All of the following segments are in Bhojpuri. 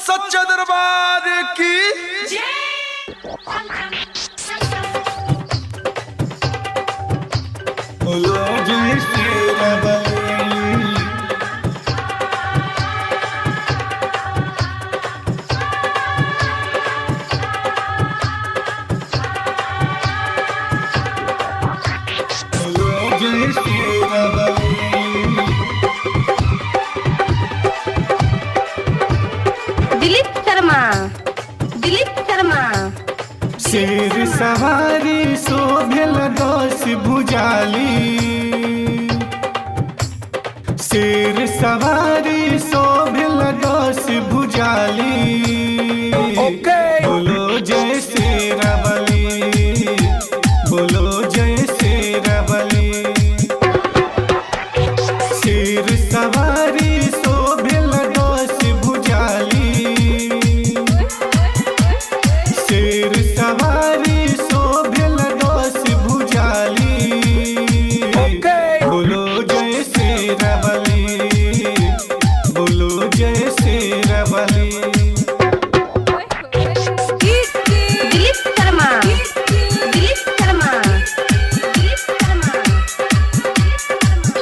सच्चा दरबार की बोलो जय श्री राम। बोलो जय श्री राम। दिलीप शर्मा, दिलीप शर्मा। शेर सवारी शोभेल दस भुजाली, शेर सवारी शोभेल दस भुजाली। बोलो जय श्री रावली, बोलो जय श्री रावली। शेर सवारी शोभेल दस भुजाली, शेर सवारी शोभेल दस भुजाली। बोलो जय श्री रावली, बोलो जय श्री रावली। दिलीप शर्मा, दिलीप शर्मा, दिलीप शर्मा।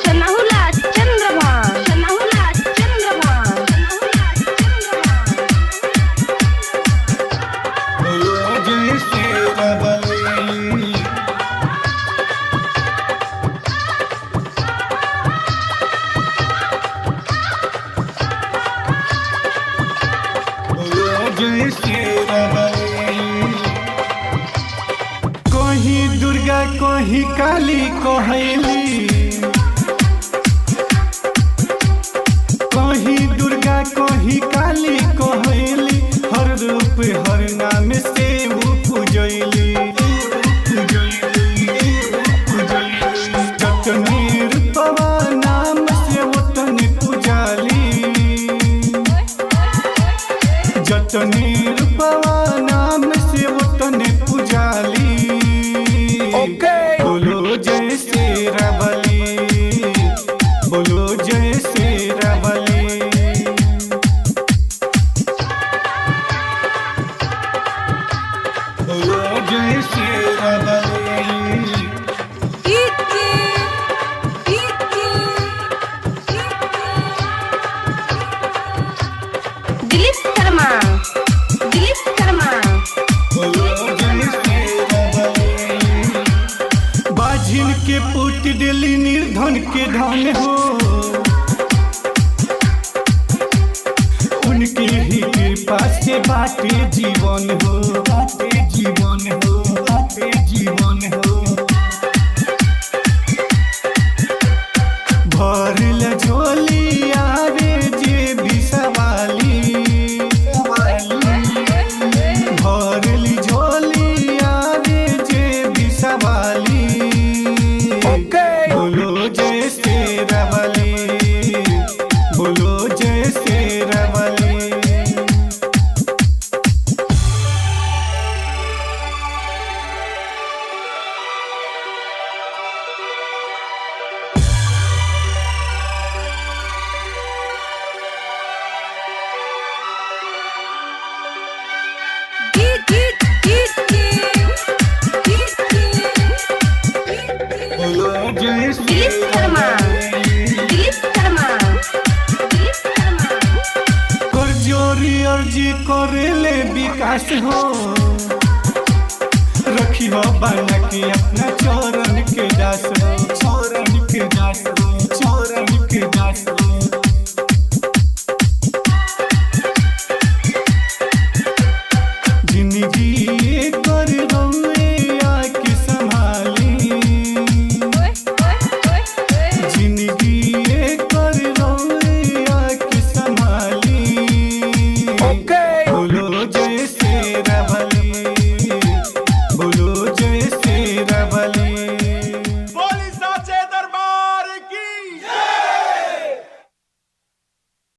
शनाहुला चंद्रभान, शनाहुला चंद्रभान, शनाहुला चंद्रभान। बोलो जय श्री रावली। बोलो जय श्री रावली। कहीं दुर्गा कहीं काली कहली, कहीं दुर्गा कहीं काली कहली। हर रूप हर नाम से वो पूजैली, जतने रूपवा नाम से ओतने पूजाली, जतने रूपवा नाम से ओतने पूजाली। बोलो जय श्री रावली, बोलो जय श्री रावली। बोलो जय श्री रावली। दिलीप शर्मा, दिलीप शर्मा। बोलो जय श्री रावली। बाझिन के पुट दिली निर्धन के धन हो, उनके ही कृपा से बाटे जीवन हो, बाटे जीवन हो, बाटे जीवन हो। भरल झोली आवे जे भी सवाली, भरल झोली आवे जे भी सवाली। बोलो जय श्री रावली, बोलो जय श्री रावली। बोलो जय श्री दिलीप शर्मा, रावली। दिलीप शर्मा, दिलीप शर्मा। कर जोरी अर्जी करेले विकास हो, रखी हो बना के अपना चरण के दास हो, चरण के दास हो।